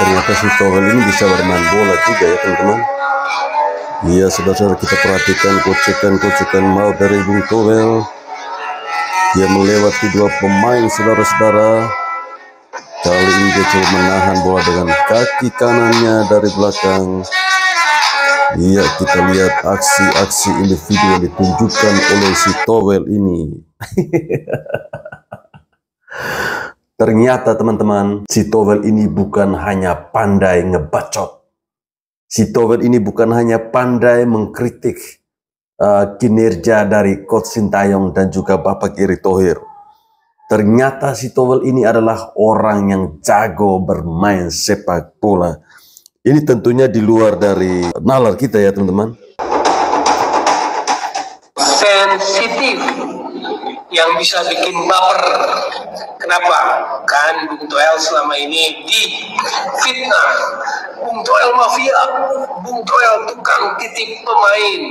ternyata si Towel ini bisa bermain bola juga ya teman-teman. Iya, saudara-saudara, kita perhatikan kocekan mau dari Bung Towel. Dia melewati dua pemain, saudara-saudara. Kali ini dia coba menahan bola dengan kaki kanannya dari belakang. Iya, kita lihat aksi-aksi individu yang ditunjukkan oleh si Towel ini. Ternyata teman-teman, si Towel ini bukan hanya pandai ngebacot. Si Towel ini bukan hanya pandai mengkritik kinerja dari Coach Sintayong dan juga Bapak Erick Thohir. Ternyata si Towel ini adalah orang yang jago bermain sepak bola. Ini tentunya di luar dari nalar kita ya teman-teman. Sensitif yang bisa bikin baper. Kenapa? Kan Bung Toel selama ini difitnah. Bung Toel mafia, Bung Toel tukang titip pemain.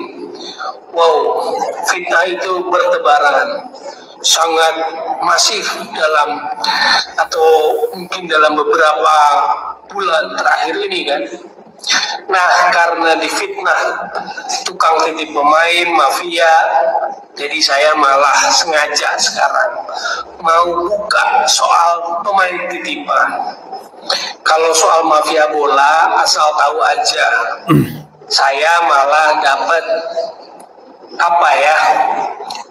Wow, fitnah itu bertebaran, sangat masif dalam atau mungkin dalam beberapa bulan terakhir ini kan. Nah, karena difitnah tukang titip pemain mafia, jadi saya malah sengaja sekarang mau buka soal pemain titipan. Kalau soal mafia bola, asal tahu aja, saya malah dapat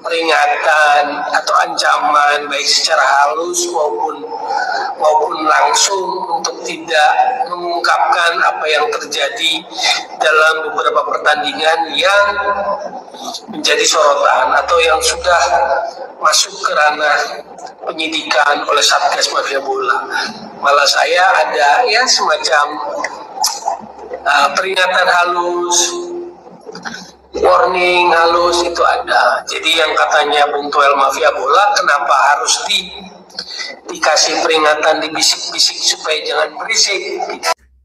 peringatan atau ancaman baik secara halus maupun langsung untuk tidak mengungkapkan apa yang terjadi dalam beberapa pertandingan yang menjadi sorotan atau yang sudah masuk ke ranah penyidikan oleh Satgas Mafia Bola. Malah saya ada ya semacam peringatan halus, warning halus itu ada. Jadi yang katanya Bung Toel mafia bola, kenapa harus dikasih peringatan, dibisik-bisik supaya jangan berisik.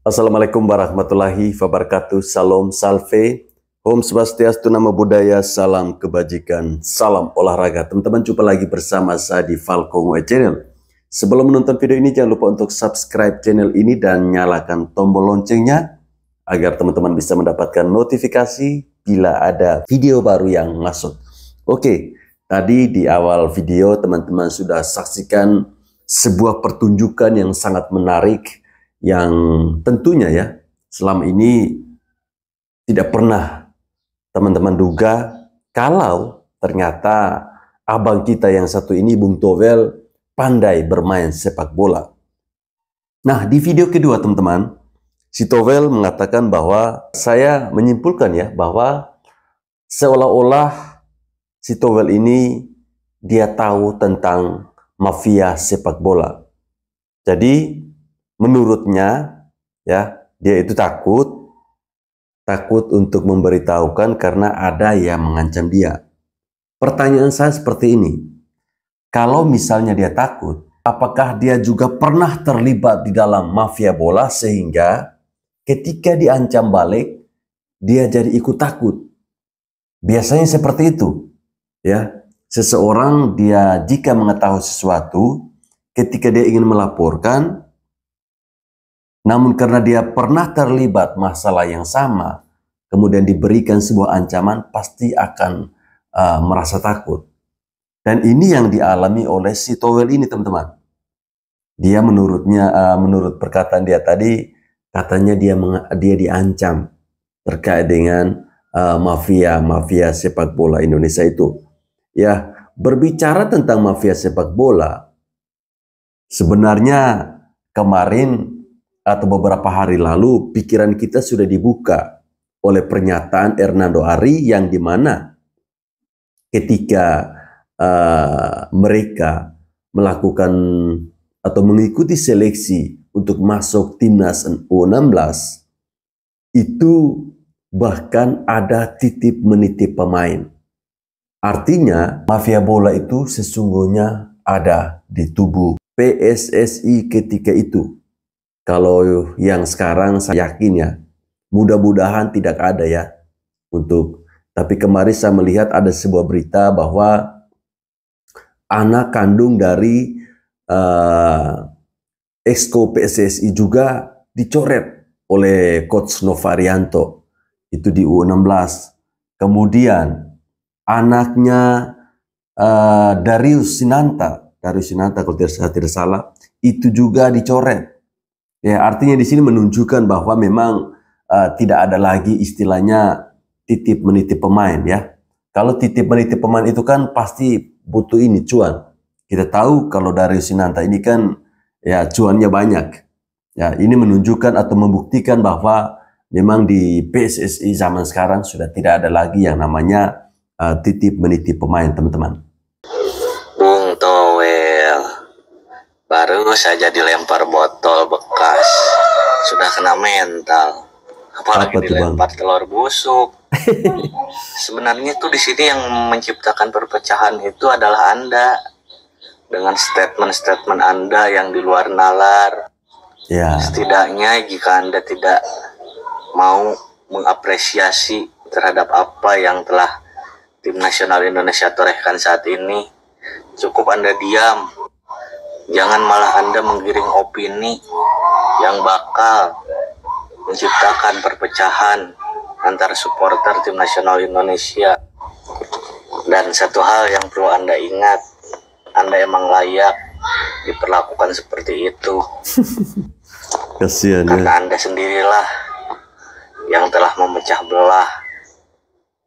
Assalamualaikum warahmatullahi wabarakatuh. Salam salve, Om Swastiastu, Namo Buddhaya, salam kebajikan, salam olahraga. Teman-teman, jumpa lagi bersama saya di Falcon Channel. Sebelum menonton video ini, jangan lupa untuk subscribe channel ini dan nyalakan tombol loncengnya agar teman-teman bisa mendapatkan notifikasi bila ada video baru yang masuk. Oke, tadi di awal video teman-teman sudah saksikan sebuah pertunjukan yang sangat menarik yang tentunya ya selama ini tidak pernah teman-teman duga kalau ternyata abang kita yang satu ini, Bung Towel, pandai bermain sepak bola. Nah, di video kedua teman-teman, si Towel mengatakan bahwa saya menyimpulkan ya bahwa seolah-olah si Towel ini dia tahu tentang mafia sepak bola. Jadi menurutnya ya dia itu takut untuk memberitahukan karena ada yang mengancam dia. Pertanyaan saya seperti ini. Kalau misalnya dia takut, apakah dia juga pernah terlibat di dalam mafia bola sehingga ketika diancam balik, dia jadi ikut takut? Biasanya seperti itu. Ya, seseorang dia jika mengetahui sesuatu, ketika dia ingin melaporkan, namun karena dia pernah terlibat masalah yang sama, kemudian diberikan sebuah ancaman, pasti akan merasa takut. Dan ini yang dialami oleh si Towel ini teman-teman. Dia menurut perkataan dia tadi, katanya dia diancam terkait dengan mafia sepak bola Indonesia itu. Ya, berbicara tentang mafia sepak bola, sebenarnya kemarin atau beberapa hari lalu pikiran kita sudah dibuka oleh pernyataan Hernando Ari yang dimana ketika mereka melakukan atau mengikuti seleksi untuk masuk timnas U16 itu bahkan ada titip menitip pemain. Artinya mafia bola itu sesungguhnya ada di tubuh PSSI ketika itu. Kalau yang sekarang saya yakin ya mudah-mudahan tidak ada ya tapi kemarin saya melihat ada sebuah berita bahwa anak kandung dari Exco PSSI juga dicoret oleh Coach Novarianto itu di U16. Kemudian anaknya Darius Sinanta kalau tidak salah itu juga dicoret. Ya, artinya di sini menunjukkan bahwa memang tidak ada lagi istilahnya titip menitip pemain ya. Kalau titip menitip pemain itu kan pasti butuh ini cuan. Kita tahu kalau Darius Sinanta ini kan ya cuannya banyak. Ya, ini menunjukkan atau membuktikan bahwa memang di PSSI zaman sekarang sudah tidak ada lagi yang namanya titip menitip pemain, teman-teman. Bung Towel baru saja dilempar botol bekas, sudah kena mental. Apalagi dilempar telur busuk. Sebenarnya tuh di sini yang menciptakan perpecahan itu adalah Anda dengan statement-statement Anda yang di luar nalar. Ya. Setidaknya jika Anda tidak mau mengapresiasi terhadap apa yang telah tim nasional Indonesia torehkan saat ini, cukup Anda diam. Jangan malah Anda menggiring opini yang bakal menciptakan perpecahan antar supporter tim nasional Indonesia. Dan satu hal yang perlu Anda ingat, Anda emang layak diperlakukan seperti itu. Kasian, karena Anda sendirilah yang telah memecah belah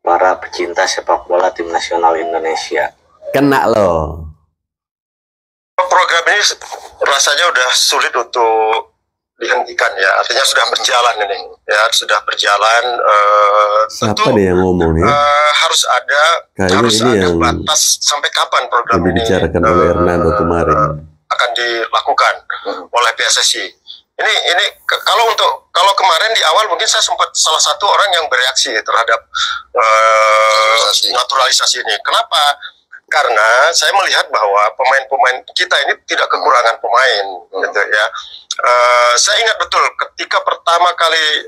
para pecinta sepak bola tim nasional Indonesia. Kena loh. Program ini rasanya udah sulit untuk dihentikan ya, artinya sudah berjalan ini ya, sudah berjalan. Siapa deh yang ngomong ya? Harus ada yang batas sampai kapan program ini dibicarakan oleh Hernando kemarin akan dilakukan oleh PSSI. Ini kalau kemarin di awal mungkin saya sempat salah satu orang yang bereaksi terhadap naturalisasi ini. Kenapa? Karena saya melihat bahwa pemain-pemain kita ini tidak kekurangan pemain, gitu ya. Saya ingat betul ketika pertama kali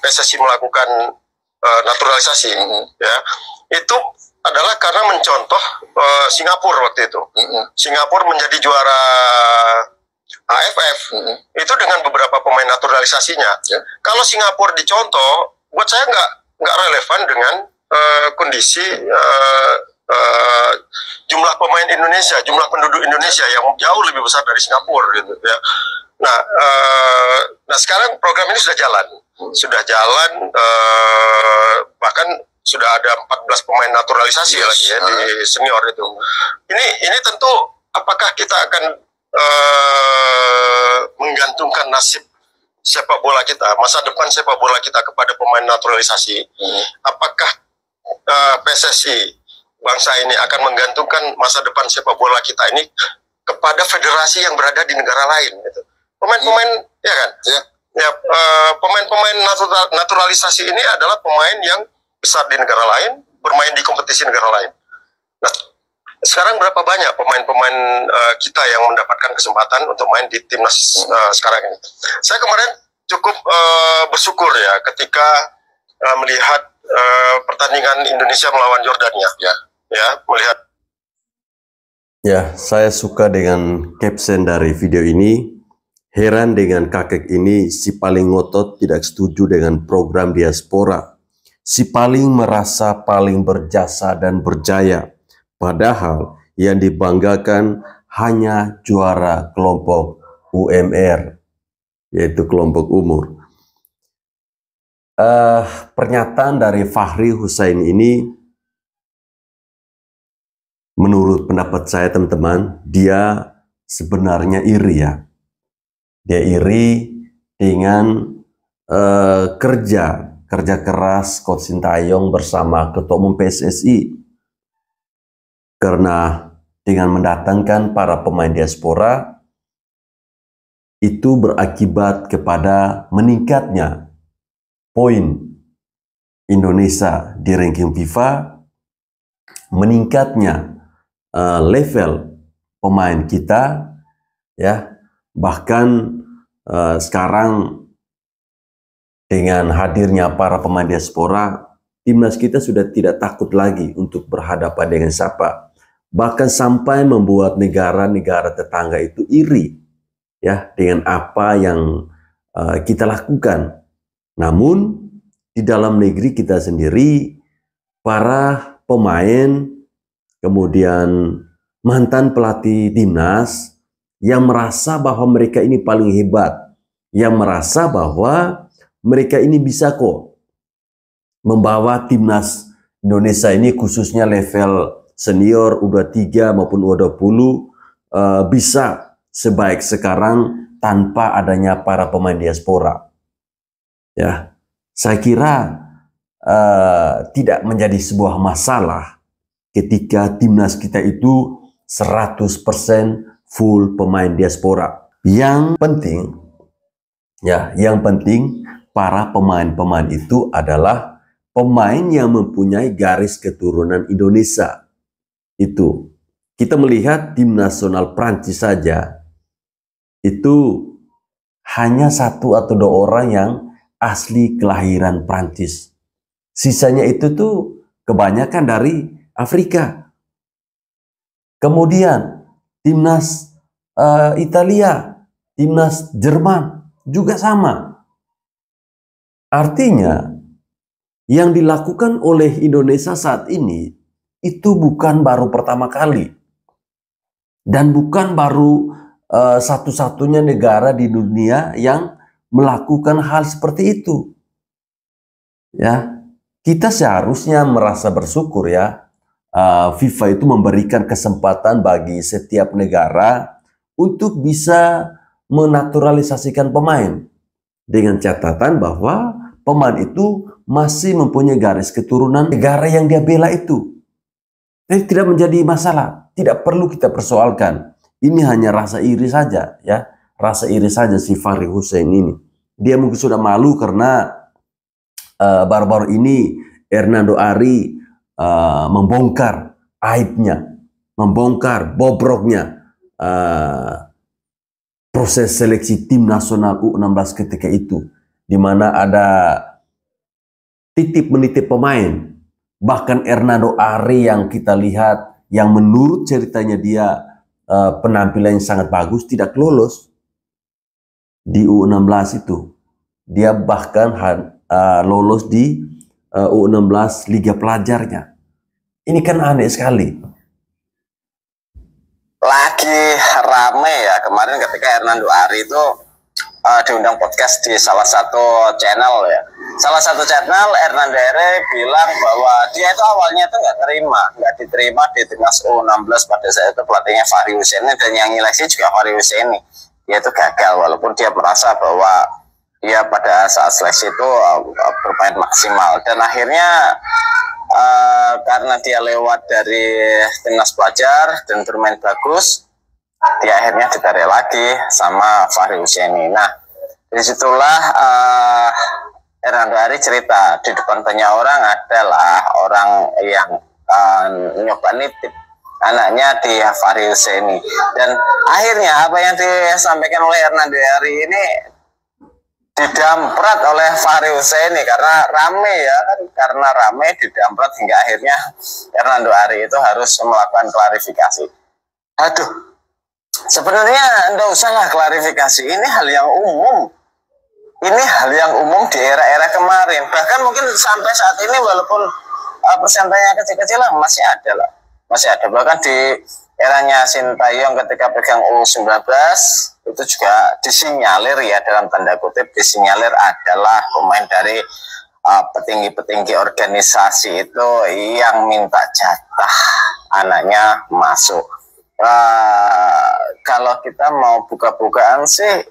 PSSI melakukan naturalisasi, ya, itu adalah karena mencontoh Singapura waktu itu. Singapura menjadi juara AFF itu dengan beberapa pemain naturalisasinya. Kalau Singapura dicontoh, buat saya nggak relevan dengan kondisi jumlah pemain Indonesia, jumlah penduduk Indonesia yang jauh lebih besar dari Singapura, gitu ya. Nah sekarang program ini sudah jalan, bahkan sudah ada 14 pemain naturalisasi lagi ya di senior itu. Ini tentu apakah kita akan menggantungkan nasib sepak bola kita, masa depan sepak bola kita kepada pemain naturalisasi? Apakah PSSI bangsa ini akan menggantungkan masa depan sepak bola kita ini kepada federasi yang berada di negara lain? Gitu. Pemain-pemain, ya kan? Ya, pemain-pemain naturalisasi ini adalah pemain yang besar di negara lain, bermain di kompetisi negara lain. Nah, sekarang berapa banyak pemain-pemain kita yang mendapatkan kesempatan untuk main di timnas sekarang ini? Saya kemarin cukup bersyukur ya ketika melihat pertandingan Indonesia melawan Jordania. Melihat. Ya, saya suka dengan caption dari video ini. Heran dengan kakek ini, si paling ngotot tidak setuju dengan program diaspora. Si paling merasa paling berjasa dan berjaya. Padahal yang dibanggakan hanya juara kelompok UMR, yaitu kelompok umur. Pernyataan dari Fahri Husain ini, menurut pendapat saya teman-teman, dia sebenarnya iri ya. Dia iri dengan kerja keras Coach Sintayong bersama Ketua Umum PSSI. Karena dengan mendatangkan para pemain diaspora, itu berakibat kepada meningkatnya poin Indonesia di ranking FIFA, meningkatnya level pemain kita, ya. Bahkan sekarang dengan hadirnya para pemain diaspora, timnas kita sudah tidak takut lagi untuk berhadapan dengan siapa. Bahkan sampai membuat negara-negara tetangga itu iri ya dengan apa yang kita lakukan. Namun di dalam negeri kita sendiri, para pemain, kemudian mantan pelatih timnas yang merasa bahwa mereka ini paling hebat, yang merasa bahwa mereka ini bisa kok membawa timnas Indonesia ini khususnya level senior U23 maupun U20 bisa sebaik sekarang tanpa adanya para pemain diaspora. Ya, saya kira tidak menjadi sebuah masalah ketika timnas kita itu 100% full pemain diaspora. Yang penting para pemain-pemain itu adalah pemain yang mempunyai garis keturunan Indonesia. Itu kita melihat tim nasional Prancis saja itu hanya 1 atau 2 orang yang asli kelahiran Prancis. Sisanya itu tuh kebanyakan dari Afrika. Kemudian timnas Italia, timnas Jerman juga sama. Artinya yang dilakukan oleh Indonesia saat ini itu bukan baru pertama kali. Dan bukan baru satu-satunya negara di dunia yang melakukan hal seperti itu. Ya, kita seharusnya merasa bersyukur ya. FIFA itu memberikan kesempatan bagi setiap negara untuk bisa menaturalisasikan pemain dengan catatan bahwa pemain itu masih mempunyai garis keturunan negara yang dia bela itu. Jadi tidak menjadi masalah, tidak perlu kita persoalkan. Ini hanya rasa iri saja ya, rasa iri saja si Fahri Hussein ini. Dia mungkin sudah malu karena baru-baru ini Hernando Ari membongkar aibnya, membongkar bobroknya proses seleksi tim nasional U16 ketika itu, di mana ada titip-menitip pemain. Bahkan Hernando Ari yang kita lihat, yang menurut ceritanya dia penampilan yang sangat bagus, tidak lolos di U16 itu. Dia bahkan lolos di U16 Liga Pelajarnya. Ini kan aneh sekali. Lagi rame ya kemarin ketika Hernando Ari itu diundang podcast di salah satu channel ya. Salah satu channel Hernando Ari bilang bahwa dia itu awalnya itu nggak diterima di timnas U16 pada saat itu pelatihnya Fahri Hussein, dan yang nyeleksi juga Fahri Hussein. Dia itu gagal walaupun dia merasa bahwa dia pada saat seleksi itu bermain maksimal, dan akhirnya karena dia lewat dari timnas pelajar dan bermain bagus, dia akhirnya ditarik lagi sama Fahri Hussein. Nah, disitulah Hernando Ari cerita di depan banyak orang adalah orang yang nyoba nitip anaknya di Fahri Hussein. Dan akhirnya apa yang disampaikan oleh Hernando Ari ini didamprat oleh Fahri Hussein karena rame ya kan, karena rame didamprat hingga akhirnya Hernando Ari itu harus melakukan klarifikasi. Aduh, sebenarnya enggak usahlah klarifikasi, ini hal yang umum. Ini hal yang umum di era-era kemarin. Bahkan mungkin sampai saat ini walaupun persentasenya kecil-kecilan masih ada lah. Masih ada. Bahkan di eranya Sintayong ketika pegang U19 itu juga disinyalir ya, dalam tanda kutip disinyalir adalah pemain dari petinggi-petinggi organisasi itu yang minta jatah anaknya masuk. Kalau kita mau buka-bukaan sih,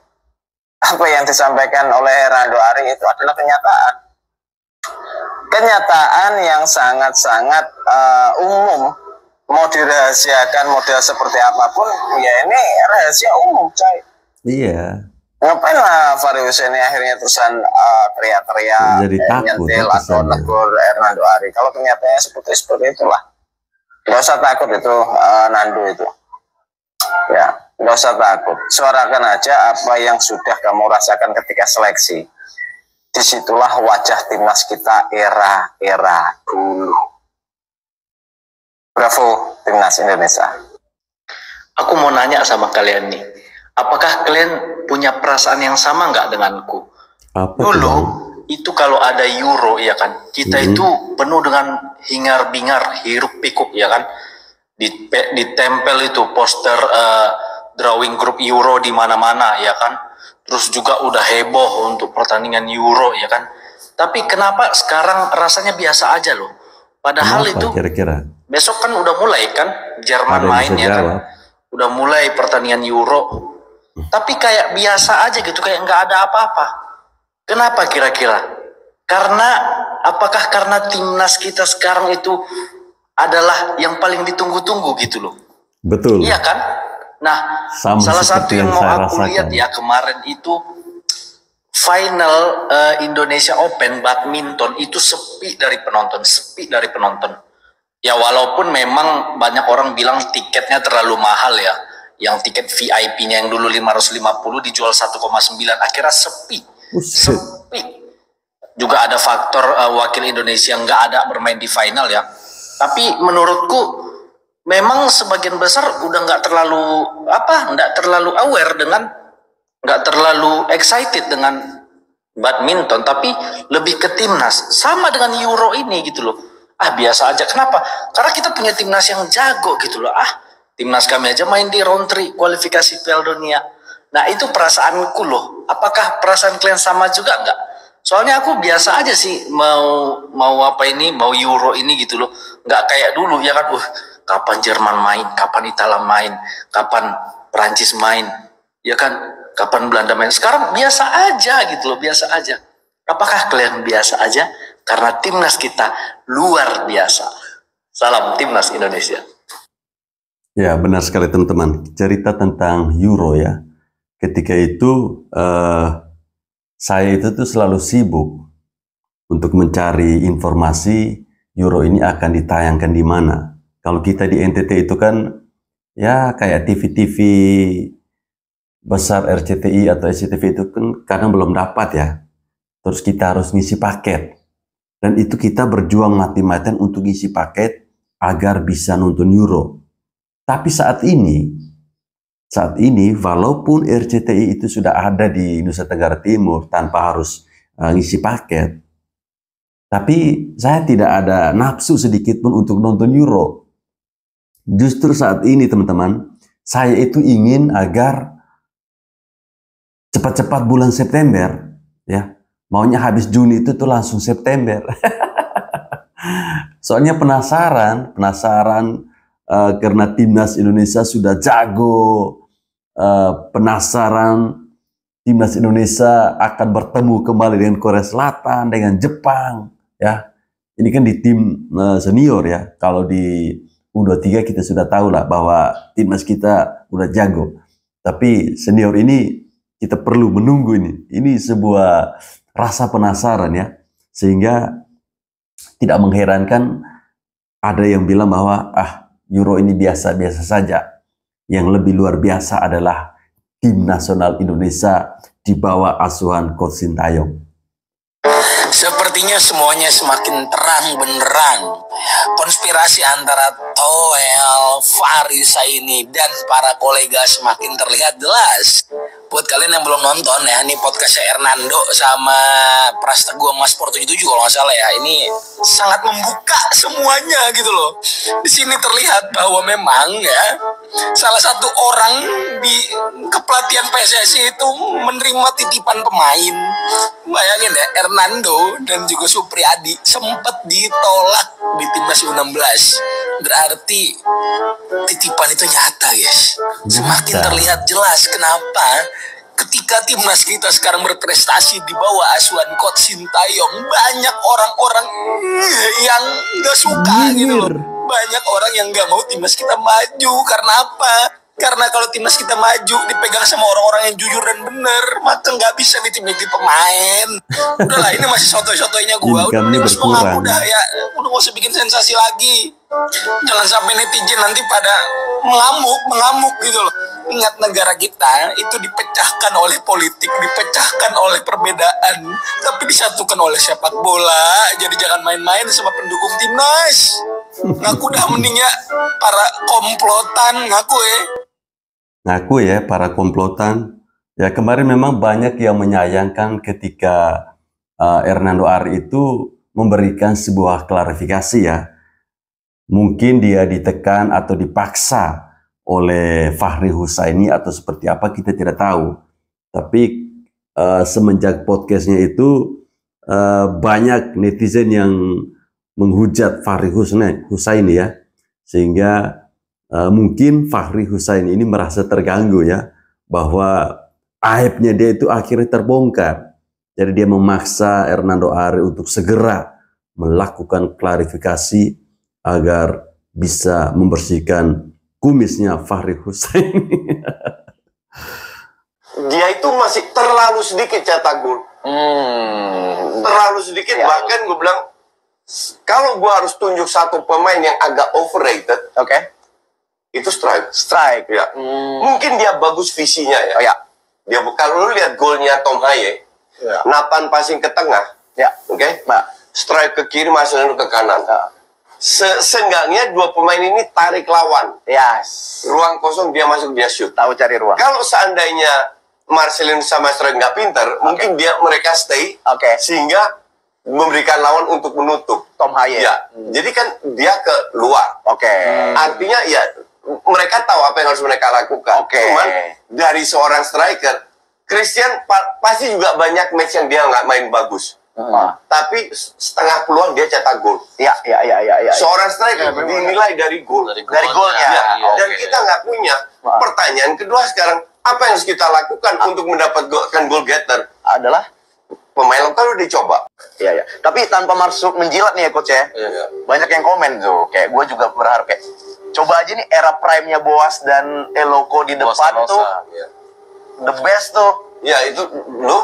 apa yang disampaikan oleh Hernando Ari itu adalah kenyataan yang sangat-sangat umum. Mau dirahasiakan model seperti apapun, ya ini rahasia umum, coy. Iya. Ngapain lah Fahri Hussein akhirnya terusan teriak-teriak, nyentil atau negur Hernando Ari. Kalau kenyataannya seperti itulah, nggak usah takut itu Nando itu. Ya, nggak usah takut. Suarakan aja apa yang sudah kamu rasakan ketika seleksi. Disitulah wajah timnas kita era-era dulu. Bravo timnas Indonesia. Aku mau nanya sama kalian nih, apakah kalian punya perasaan yang sama nggak denganku? Dulu itu kalau ada Euro ya kan, kita itu penuh dengan hingar-bingar, hiruk-pikuk ya kan, ditempel itu poster drawing grup Euro di mana-mana ya kan, terus juga udah heboh untuk pertandingan Euro ya kan. Tapi kenapa sekarang rasanya biasa aja loh? Padahal kenapa, itu kira-kira besok kan udah mulai kan Jerman main ya kan, udah mulai pertandingan Euro. Tapi kayak biasa aja gitu, kayak nggak ada apa-apa. Kenapa kira-kira? Apakah karena timnas kita sekarang itu adalah yang paling ditunggu-tunggu gitu loh? Betul. Iya kan? Nah, salah satu yang mau aku lihat ya kemarin itu final Indonesia Open badminton itu sepi dari penonton. Ya walaupun memang banyak orang bilang tiketnya terlalu mahal ya. Yang tiket VIP-nya yang dulu 550 dijual 1,9, akhirnya sepi. Juga ada faktor wakil Indonesia nggak ada bermain di final ya. Tapi menurutku memang sebagian besar udah nggak terlalu aware dengan, nggak terlalu excited dengan badminton, tapi lebih ke timnas. Sama dengan Euro ini gitu loh. Biasa aja. Kenapa? Karena kita punya timnas yang jago gitu loh. Timnas kami aja main di round 3 kualifikasi Piala Dunia. Nah itu perasaanku loh. Apakah perasaan kalian sama juga nggak? Soalnya aku biasa aja sih mau Euro ini gitu loh. Nggak kayak dulu ya kan. Kapan Jerman main, kapan Italia main, kapan Prancis main, ya kan? Kapan Belanda main. Sekarang biasa aja gitu loh, biasa aja. Apakah kalian biasa aja? Karena timnas kita luar biasa. Salam timnas Indonesia. Ya benar sekali teman-teman, cerita tentang Euro ya. Ketika itu saya itu tuh selalu sibuk untuk mencari informasi Euro ini akan ditayangkan di mana. Kalau kita di NTT itu kan ya kayak TV-TV besar RCTI atau SCTV itu kan kadang belum dapat ya. Terus kita harus ngisi paket. Dan itu kita berjuang mati-matian untuk ngisi paket agar bisa nonton Euro. Tapi saat ini walaupun RCTI itu sudah ada di Nusa Tenggara Timur tanpa harus ngisi paket, tapi saya tidak ada nafsu sedikit pun untuk nonton Euro. Justru saat ini teman-teman, saya itu ingin agar cepat-cepat bulan September, ya, maunya habis Juni itu tuh langsung September. Soalnya penasaran karena timnas Indonesia sudah jago, penasaran timnas Indonesia akan bertemu kembali dengan Korea Selatan, dengan Jepang, ya. Ini kan di tim senior ya. Kalau di U23 kita sudah tahu lah bahwa timnas kita udah jago. Tapi senior ini kita perlu menunggu ini. Ini sebuah rasa penasaran ya. Sehingga tidak mengherankan ada yang bilang bahwa Euro ini biasa-biasa saja. Yang lebih luar biasa adalah tim nasional Indonesia di bawah asuhan Coach Sintayong. Sepertinya semuanya semakin terang benderang. Konspirasi antara Toel, Farisa ini dan para kolega semakin terlihat jelas. Buat kalian yang belum nonton ya, ini podcastnya Hernando sama Prasteguh Mas Sport 77 kalau nggak salah ya. Ini sangat membuka semuanya gitu loh. Di sini terlihat bahwa memang ya salah satu orang di kepelatihan PSSI itu menerima titipan pemain. Bayangin ya, Hernando dan juga Supriyadi sempat ditolak di timnas U16. Berarti titipan itu nyata guys. Semakin terlihat jelas kenapa ketika timnas kita sekarang berprestasi di bawah asuhan Coach Sintayong, banyak orang-orang yang gak suka gitu loh. Banyak orang yang gak mau timnas kita maju. Karena apa? Karena kalau timnas kita maju dipegang sama orang-orang yang jujur dan bener, maka nggak bisa ditimiki pemain. Udahlah, ini masih sotoy-sotoynya gua. Udah harus mengaku dah ya. Udah gak usah bikin sensasi lagi. Jangan sampai netizen nanti pada mengamuk gitu loh. Ingat, negara kita itu dipecahkan oleh politik, dipecahkan oleh perbedaan, tapi disatukan oleh sepak bola. Jadi jangan main-main sama pendukung timnas. Ngaku dah mendingnya para komplotan, ngaku ya. ngaku ya para komplotan. Ya kemarin memang banyak yang menyayangkan ketika Hernando Ari itu memberikan sebuah klarifikasi ya. Mungkin dia ditekan atau dipaksa oleh Fahri Husaini atau seperti apa kita tidak tahu. Tapi semenjak podcastnya itu banyak netizen yang menghujat Fahri Husaini ya. Sehingga mungkin Fahri Husaini ini merasa terganggu ya. Bahwa aibnya dia itu akhirnya terbongkar. Jadi dia memaksa Hernando Ari untuk segera melakukan klarifikasi agar bisa membersihkan kumisnya Fahri Husaini. Dia itu masih terlalu sedikit cetak gol. Terlalu sedikit, bahkan gue bilang kalau gue harus tunjuk satu pemain yang agak overrated, itu strike ya. Mungkin dia bagus visinya ya. Dia kalau lu lihat golnya Tom Haye, Nathan passing ke tengah, strike ke kiri, Marcelino ke kanan. Seenggaknya dua pemain ini tarik lawan. Ruang kosong dia masuk, dia shoot. Tahu cari ruang. Kalau seandainya Marcelino sama strike nggak pinter, mungkin mereka stay, sehingga memberikan lawan untuk menutup Tom Haye. Ya, jadi kan dia ke luar. Artinya ya mereka tahu apa yang harus mereka lakukan. Cuman dari seorang striker, Christian pasti juga banyak match yang dia nggak main bagus. Tapi setengah peluang dia cetak gol. Seorang striker dinilai dari gol. Dari golnya. Dan kita nggak punya. Pertanyaan kedua sekarang, apa yang harus kita lakukan untuk mendapatkan goal getter? Adalah pemain lokal udah dicoba. Tapi tanpa masuk menjilat nih ya coach ya. Banyak yang komen tuh. Kayak gue juga berharap kayak coba aja nih era prime-nya Boas dan Eloko di depan tuh. The best tuh. Ya itu lu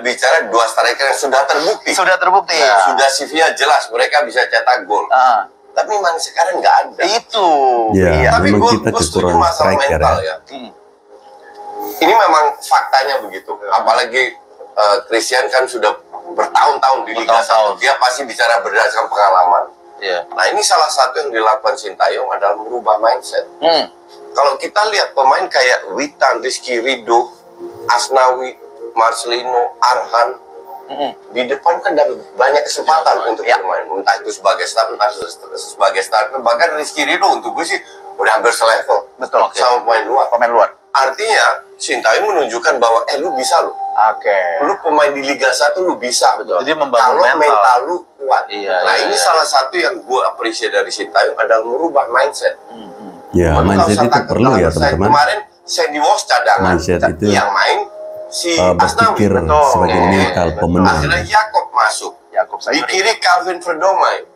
bicara dua striker yang sudah terbukti. Sudah CV-nya jelas mereka bisa cetak gol. Tapi memang sekarang nggak ada. Itu. Tapi gue setuju masalah mental ya. Ini memang faktanya begitu. Apalagi Christian kan sudah bertahun-tahun di Liga 1. Dia pasti bicara berdasarkan pengalaman. Nah ini salah satu yang dilakukan Sintayong adalah merubah mindset. Kalau kita lihat pemain kayak Witan, Rizky Ridho, Asnawi, Marcelino, Arhan, di depan kan ada banyak kesempatan untuk bermain. Entah itu sebagai starter, bahkan Rizky Ridho untuk gue sih udah hampir selevel sama pemain luar. Artinya Sintayong menunjukkan bahwa lu bisa lu. Lu pemain di Liga 1 lu bisa. Jadi membangun mental lu kuat. Ini salah satu yang gue appreciate dari Sintayong adalah merubah mindset. Mindset itu perlu ya teman-teman. Kemarin Sandy Walsh cadangan, yang main si berpikir sebagai mental pemenang. Akhirnya Jakob masuk. Di kiri Calvin Verdomay.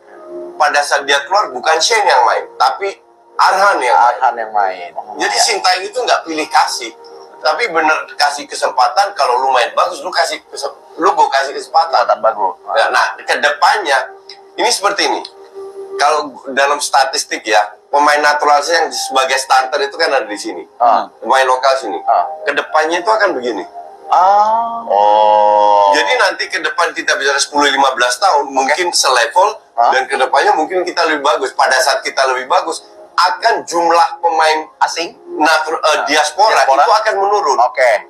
Pada saat dia keluar bukan Shane yang main, tapi Arhan yang main. Jadi Sintayong itu nggak pilih kasih, tapi bener kasih kesempatan. Kalau lu main bagus, lu gue kasih kesempatan bagus. Nah, kedepannya ini seperti ini. Kalau dalam statistik ya, pemain naturalisasi yang sebagai starter itu kan ada di sini. Pemain lokal sini. Kedepannya itu akan begini. Jadi nanti ke depan kita bicara 10-15 tahun mungkin selevel dan kedepannya mungkin kita lebih bagus. Pada saat kita lebih bagus, akan jumlah pemain asing diaspora itu akan menurun.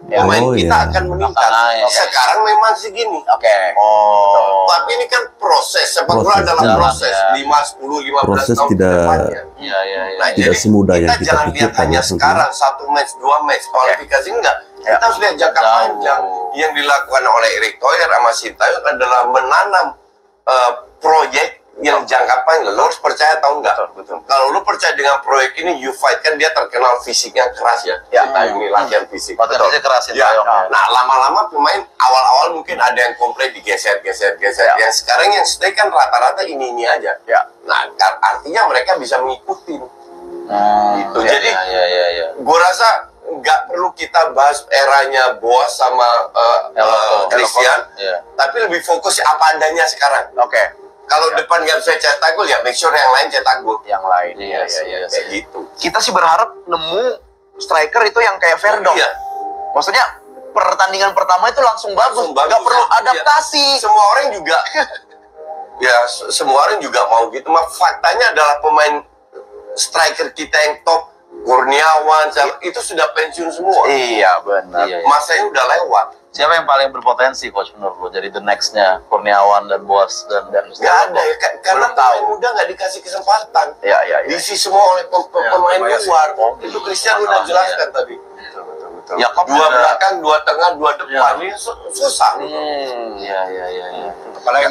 Pemain kita akan meningkat. Sekarang memang segini. Tapi ini kan proses. Sepak bola adalah proses. 5, 10, 15 tahun kedepannya. Nah, tidak semudah yang kita jangan lihat hanya sekarang 1 match, 2 match kualifikasi enggak. Kita harus lihat jangka panjang. Yang dilakukan oleh Erick Thohir sama Sintayong adalah menanam proyek yang jangka panjang. Lo harus percaya atau enggak? Kalau lo percaya dengan proyek ini, you fight, kan dia terkenal fisiknya keras ya. Sintayong ini latihan fisik. Fisiknya keras ya. Nah, lama-lama pemain awal-awal mungkin ada yang komplain digeser. Yang sekarang yang stay kan rata-rata ini aja. Nah, artinya mereka bisa mengikuti. Gitu. Jadi, gue rasa nggak perlu kita bahas eranya Boas sama Christian, tapi lebih fokus apa adanya sekarang. Kalau depan nggak bisa cetak gol, ya make sure yang lain cetak gol. Yang lain, kayak gitu. Kita sih berharap nemu striker itu yang kayak Verdong. Maksudnya pertandingan pertama itu langsung bagus, nggak perlu adaptasi. Semua orang juga, semua orang juga mau gitu. Faktanya adalah pemain striker kita yang top Kurniawan, itu sudah pensiun semua. Iya benar. Masanya udah lewat. Siapa yang paling berpotensi coach menurut lo jadi the next-nya Kurniawan dan Bos dan nggak ada ya, karena pemain muda nggak dikasih kesempatan. Iya. Diisi semua oleh pemain luar. Itu Christian udah jelaskan tadi. Betul. Ya, dua belakang, dua tengah, dua depan, ini susah. Iya.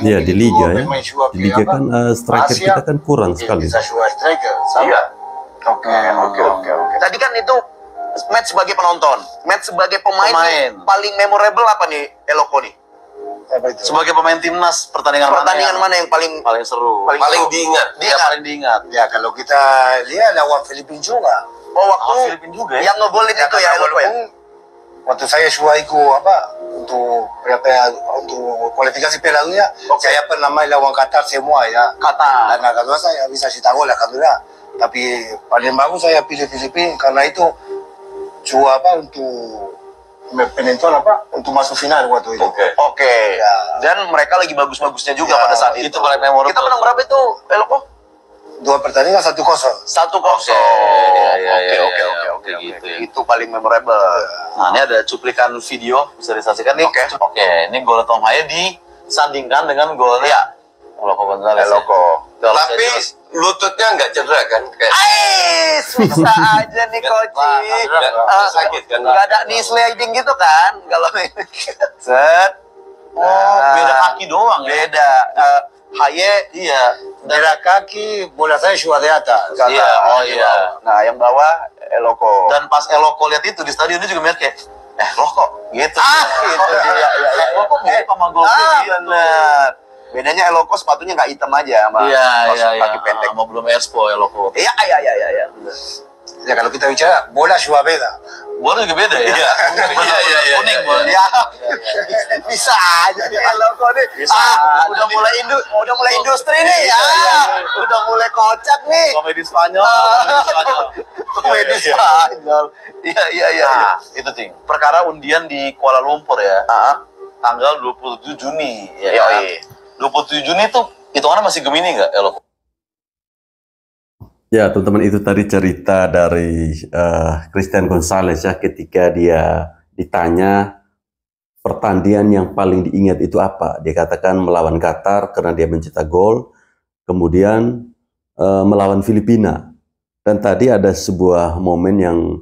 Ya di Liga ya, di Liga kan striker kita kan kurang sekali. Iya. Oke. Tadi kan itu match sebagai penonton, match sebagai pemain. Paling memorable apa nih Eloko nih? Sebagai pemain timnas, pertandingan mana yang paling seru? Paling diingat. Paling diingat. Ya kalau kita lihat lawan Filipina juga. Oh waktu Filipina juga ya? Yang ngegolin itu ya Eloko ya? Waktu saya untuk kualifikasi Piala Dunia, saya pernah main lawan Qatar semua ya. Qatar. Dan kedua saya bisa cetak gol alhamdulillah. Tapi paling bagus saya pilih Filipina karena itu untuk penentuan untuk masuk final waktu itu. Oke. Ya. Dan mereka lagi bagus-bagusnya juga pada saat itu. Paling memorable. Kita menang berapa itu Eloko? 2 pertandingan 1-0. 1-0. Oke. Gitu. Itu paling memorable. Nah, ini ada cuplikan video bisa disaksikan nih. Oke. Ini gol Tom Haye disandingkan dengan golnya Eloko Gonzalez. Tapi lututnya nggak cedera kan? Susah aja nih coach. Sakit kan? Nggak ada knee sliding gitu kan? Kalau set. Beda kaki doang ya? Beda. Haye, Beda kaki, bola saya sudah di atas. Iya. Nah, yang bawah Eloko. Dan pas Eloko lihat itu di stadion dia juga melihat kayak, Eloko gitu. Eloko mirip sama gol gitu. Bener. Bedanya Eloko sepatunya nggak hitam aja sama kaki pendek. Sama belum Erspo Eloko. Iya. Ya kalau kita bicara bola sudah beda. Bola juga beda ya. Iya. Kuning bola. Bisa aja nih Eloko nih. Udah mulai industri nih ya. Udah mulai kocak nih. Komedi Spanyol. Iya. Itu ting. Perkara undian di Kuala Lumpur ya. Tanggal 27 Juni. 27 Juni tuh hitungannya masih Gemini nggak Eloko? Ya teman-teman, itu tadi cerita dari Christian Gonzalez ya, ketika dia ditanya pertandingan yang paling diingat itu apa. Dia katakan melawan Qatar karena dia mencetak gol, kemudian melawan Filipina. Dan tadi ada sebuah momen yang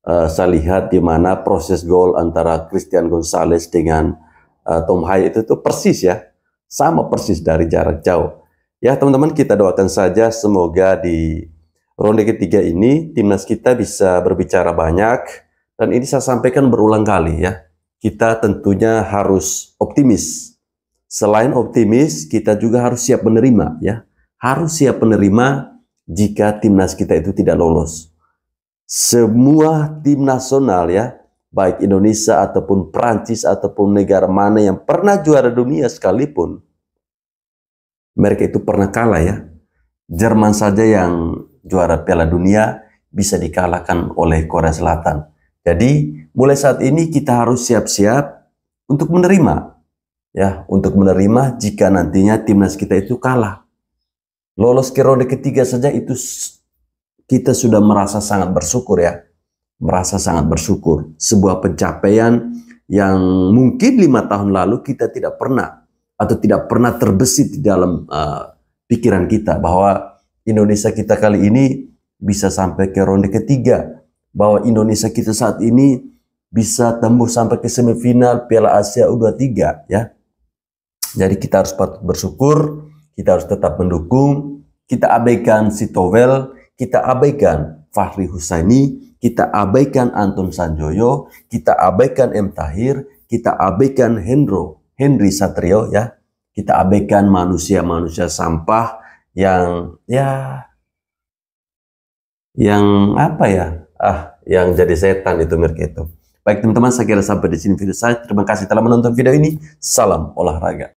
saya lihat di mana proses gol antara Christian Gonzalez dengan Tom Haye itu tuh persis ya, sama persis dari jarak jauh. Ya teman-teman, kita doakan saja semoga di ronde ketiga ini timnas kita bisa berbicara banyak, dan ini saya sampaikan berulang kali ya. Kita tentunya harus optimis. Selain optimis, kita juga harus siap menerima ya. Harus siap menerima jika timnas kita itu tidak lolos. Semua tim nasional ya, baik Indonesia ataupun Prancis ataupun negara mana yang pernah juara dunia sekalipun, mereka itu pernah kalah ya. Jerman saja yang juara Piala Dunia bisa dikalahkan oleh Korea Selatan. Jadi mulai saat ini kita harus siap-siap untuk menerima ya, untuk menerima jika nantinya timnas kita itu kalah. Lolos ke ronde ketiga saja itu kita sudah merasa sangat bersyukur ya. Merasa sangat bersyukur. Sebuah pencapaian yang mungkin 5 tahun lalu kita tidak pernah atau tidak pernah terbesit di dalam pikiran kita bahwa Indonesia kita kali ini bisa sampai ke ronde ketiga, bahwa Indonesia kita saat ini bisa tembus sampai ke semifinal Piala Asia U23 ya. Jadi kita harus patut bersyukur, kita harus tetap mendukung, kita abaikan si Towel, kita abaikan Fahri Husaini, kita abaikan Anton Sanjoyo, kita abaikan M. Tahir, kita abaikan Henry Satrio ya. Kita abaikan manusia-manusia sampah yang yang jadi setan itu mereka itu. Baik teman-teman, saya kira sampai di sini video saya. Terima kasih telah menonton video ini. Salam olahraga.